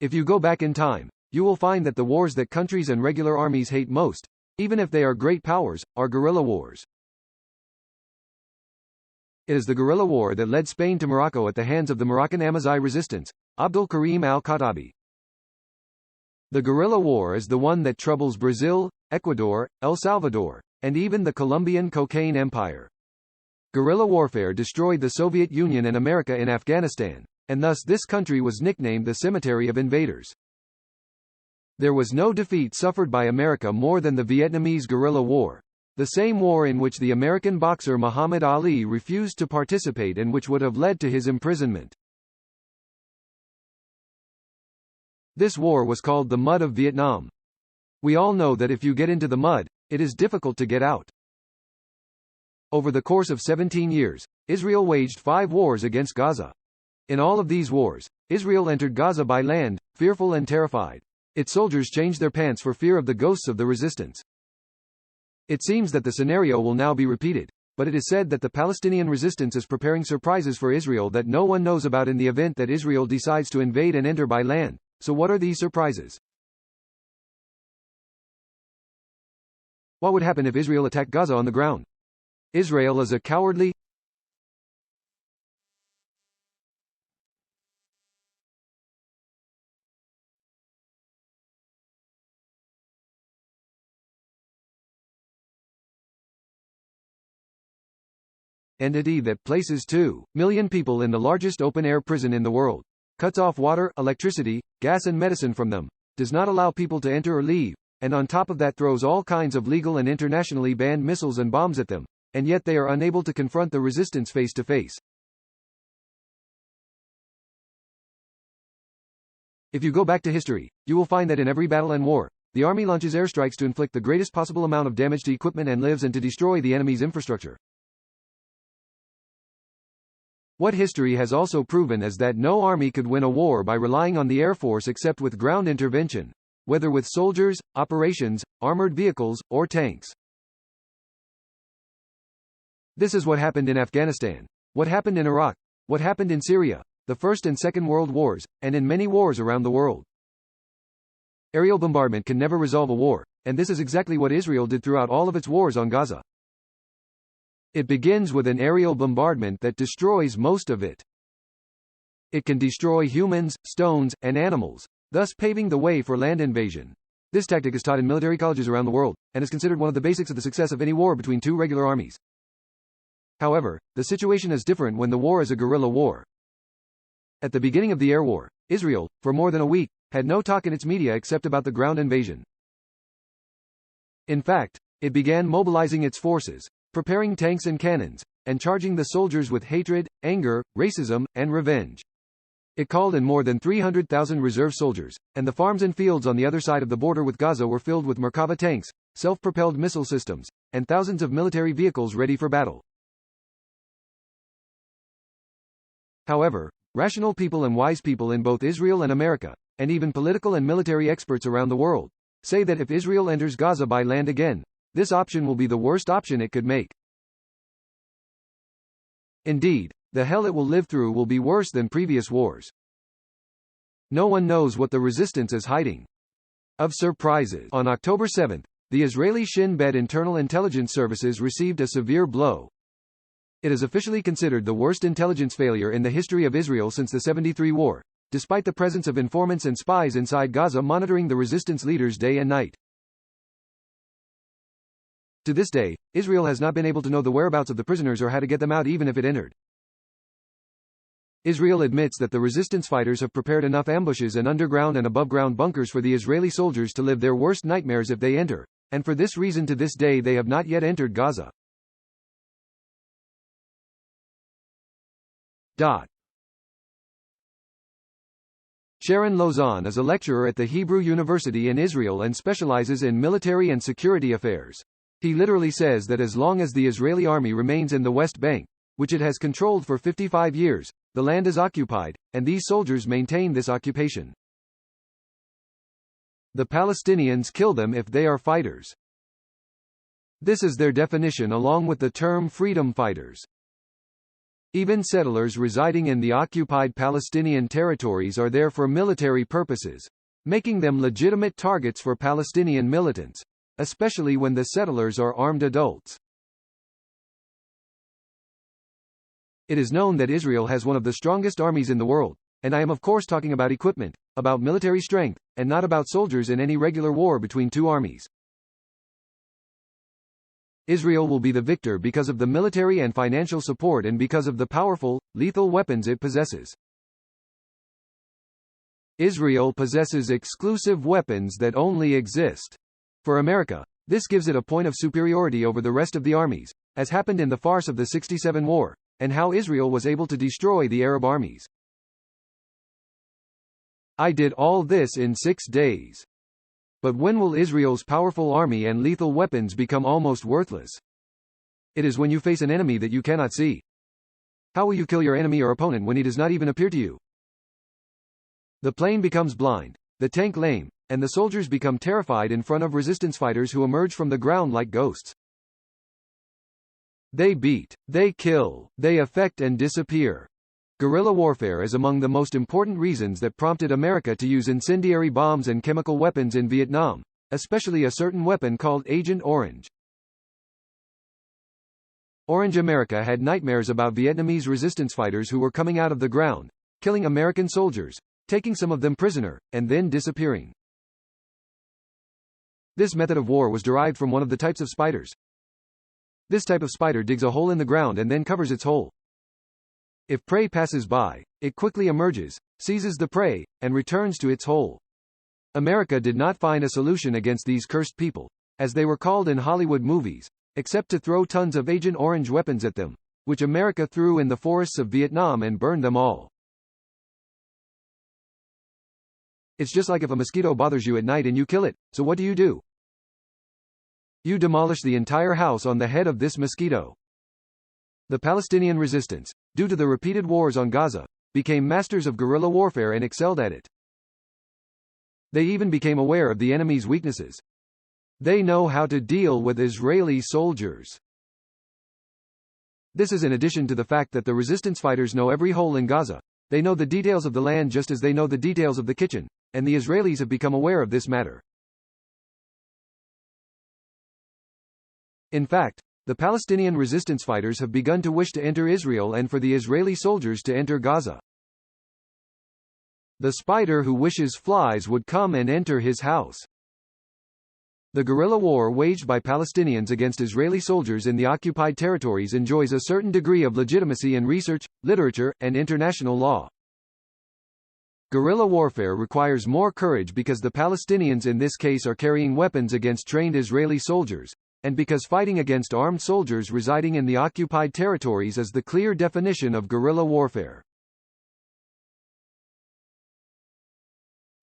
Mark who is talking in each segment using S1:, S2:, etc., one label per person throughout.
S1: If you go back in time, you will find that the wars that countries and regular armies hate most, even if they are great powers, are guerrilla wars. It is the guerrilla war that led Spain to Morocco at the hands of the Moroccan Amazigh resistance, Abdul Karim al-Khattabi. The guerrilla war is the one that troubles Brazil, Ecuador, El Salvador, and even the Colombian cocaine empire. Guerrilla warfare destroyed the Soviet Union and America in Afghanistan, and thus this country was nicknamed the Cemetery of Invaders. There was no defeat suffered by America more than the Vietnamese guerrilla war, the same war in which the American boxer Muhammad Ali refused to participate and which would have led to his imprisonment. This war was called the Mud of Vietnam. We all know that if you get into the mud, it is difficult to get out. Over the course of 17 years, Israel waged 5 wars against Gaza. In all of these wars, Israel entered Gaza by land, fearful and terrified. Its soldiers changed their pants for fear of the ghosts of the resistance. It seems that the scenario will now be repeated, but it is said that the Palestinian resistance is preparing surprises for Israel that no one knows about in the event that Israel decides to invade and enter by land. So what are these surprises? What would happen if Israel attacked Gaza on the ground? Israel is a cowardly entity that places 2 million people in the largest open-air prison in the world, cuts off water, electricity, gas and medicine from them, does not allow people to enter or leave, and on top of that throws all kinds of legal and internationally banned missiles and bombs at them, and yet they are unable to confront the resistance face to face. If you go back to history, you will find that in every battle and war, the army launches airstrikes to inflict the greatest possible amount of damage to equipment and lives and to destroy the enemy's infrastructure. What history has also proven is that no army could win a war by relying on the air force except with ground intervention, whether with soldiers, operations, armored vehicles, or tanks. This is what happened in Afghanistan, what happened in Iraq, what happened in Syria, the First and Second World Wars, and in many wars around the world. Aerial bombardment can never resolve a war, and this is exactly what Israel did throughout all of its wars on Gaza. It begins with an aerial bombardment that destroys most of it. It can destroy humans, stones, and animals, thus paving the way for land invasion. This tactic is taught in military colleges around the world, and is considered one of the basics of the success of any war between 2 regular armies. However, the situation is different when the war is a guerrilla war. At the beginning of the air war, Israel, for more than a week, had no talk in its media except about the ground invasion. In fact, it began mobilizing its forces, preparing tanks and cannons, and charging the soldiers with hatred, anger, racism, and revenge. It called in more than 300,000 reserve soldiers, and the farms and fields on the other side of the border with Gaza were filled with Merkava tanks, self-propelled missile systems, and thousands of military vehicles ready for battle. However, rational people and wise people in both Israel and America, and even political and military experts around the world, say that if Israel enters Gaza by land again, this option will be the worst option it could make. Indeed, the hell it will live through will be worse than previous wars. No one knows what the resistance is hiding. Of surprises, on October 7, the Israeli Shin Bet Internal Intelligence Services received a severe blow. It is officially considered the worst intelligence failure in the history of Israel since the 73 war, despite the presence of informants and spies inside Gaza monitoring the resistance leaders day and night. To this day, Israel has not been able to know the whereabouts of the prisoners or how to get them out even if it entered. Israel admits that the resistance fighters have prepared enough ambushes and underground and above-ground bunkers for the Israeli soldiers to live their worst nightmares if they enter, and for this reason to this day they have not yet entered Gaza. Sharon Lozon is a lecturer at the Hebrew University in Israel and specializes in military and security affairs. He literally says that as long as the Israeli army remains in the West Bank, which it has controlled for 55 years, the land is occupied, and these soldiers maintain this occupation. The Palestinians kill them if they are fighters. This is their definition along with the term freedom fighters. Even settlers residing in the occupied Palestinian territories are there for military purposes, making them legitimate targets for Palestinian militants, especially when the settlers are armed adults. It is known that Israel has one of the strongest armies in the world, and I am of course talking about equipment, about military strength, and not about soldiers in any regular war between two armies. Israel will be the victor because of the military and financial support and because of the powerful, lethal weapons it possesses. Israel possesses exclusive weapons that only exist. For America, this gives it a point of superiority over the rest of the armies, as happened in the farce of the '67 war, and how Israel was able to destroy the Arab armies. I did all this in 6 days. But when will Israel's powerful army and lethal weapons become almost worthless? It is when you face an enemy that you cannot see. How will you kill your enemy or opponent when he does not even appear to you? The plane becomes blind, the tank lame, and the soldiers become terrified in front of resistance fighters who emerge from the ground like ghosts. They beat, they kill, they affect and disappear. Guerrilla warfare is among the most important reasons that prompted America to use incendiary bombs and chemical weapons in Vietnam, especially a certain weapon called Agent Orange. Orange America had nightmares about Vietnamese resistance fighters who were coming out of the ground, killing American soldiers, taking some of them prisoner, and then disappearing. This method of war was derived from one of the types of spiders. This type of spider digs a hole in the ground and then covers its hole. If prey passes by, it quickly emerges, seizes the prey, and returns to its hole. America did not find a solution against these cursed people, as they were called in Hollywood movies, except to throw tons of Agent Orange weapons at them, which America threw in the forests of Vietnam and burned them all. It's just like if a mosquito bothers you at night and you kill it, so what do? You demolish the entire house on the head of this mosquito. The Palestinian resistance, due to the repeated wars on Gaza, became masters of guerrilla warfare and excelled at it. They even became aware of the enemy's weaknesses. They know how to deal with Israeli soldiers. This is in addition to the fact that the resistance fighters know every hole in Gaza. They know the details of the land just as they know the details of the kitchen, and the Israelis have become aware of this matter. In fact, the Palestinian resistance fighters have begun to wish to enter Israel and for the Israeli soldiers to enter Gaza. The spider who wishes flies would come and enter his house. The guerrilla war waged by Palestinians against Israeli soldiers in the occupied territories enjoys a certain degree of legitimacy in research, literature, and international law. Guerrilla warfare requires more courage because the Palestinians in this case are carrying weapons against trained Israeli soldiers, and because fighting against armed soldiers residing in the occupied territories is the clear definition of guerrilla warfare.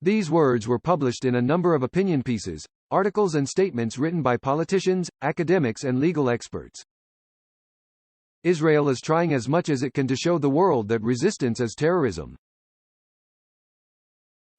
S1: These words were published in a number of opinion pieces, articles and statements written by politicians, academics and legal experts. Israel is trying as much as it can to show the world that resistance is terrorism.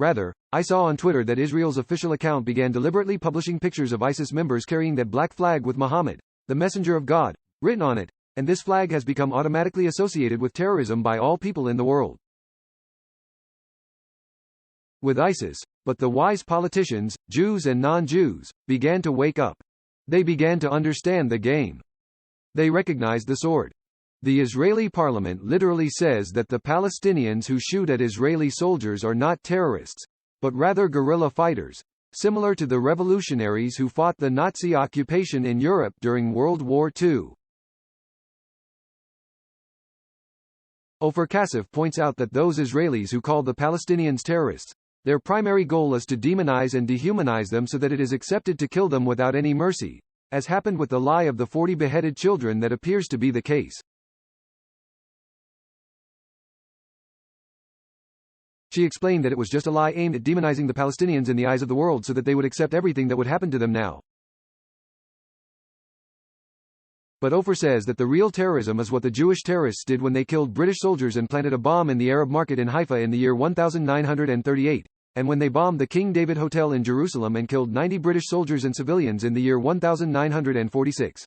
S1: Rather, I saw on Twitter that Israel's official account began deliberately publishing pictures of ISIS members carrying that black flag with Muhammad, the messenger of God, written on it, and this flag has become automatically associated with terrorism by all people in the world. With ISIS, but the wise politicians, Jews and non-Jews, began to wake up. They began to understand the game. They recognized the sword. The Israeli parliament literally says that the Palestinians who shoot at Israeli soldiers are not terrorists, but rather guerrilla fighters, similar to the revolutionaries who fought the Nazi occupation in Europe during World War II. Ofer Kassif points out that those Israelis who call the Palestinians terrorists, their primary goal is to demonize and dehumanize them so that it is accepted to kill them without any mercy, as happened with the lie of the 40 beheaded children that appears to be the case. She explained that it was just a lie aimed at demonizing the Palestinians in the eyes of the world so that they would accept everything that would happen to them now. But Ofer says that the real terrorism is what the Jewish terrorists did when they killed British soldiers and planted a bomb in the Arab market in Haifa in the year 1938, and when they bombed the King David Hotel in Jerusalem and killed 90 British soldiers and civilians in the year 1946.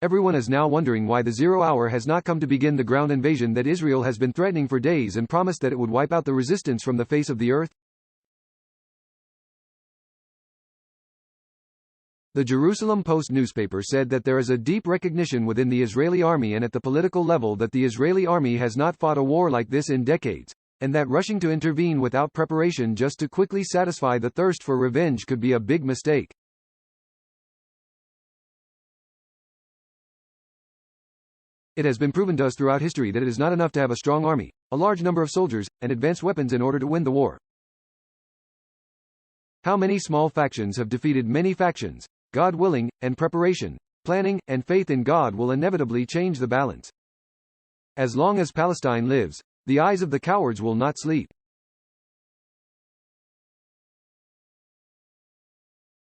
S1: Everyone is now wondering why the 0 hour has not come to begin the ground invasion that Israel has been threatening for days and promised that it would wipe out the resistance from the face of the earth. The Jerusalem Post newspaper said that there is a deep recognition within the Israeli army and at the political level that the Israeli army has not fought a war like this in decades, and that rushing to intervene without preparation just to quickly satisfy the thirst for revenge could be a big mistake. It has been proven to us throughout history that it is not enough to have a strong army, a large number of soldiers, and advanced weapons in order to win the war. How many small factions have defeated many factions? God willing, and preparation, planning, and faith in God will inevitably change the balance. As long as Palestine lives, the eyes of the cowards will not sleep.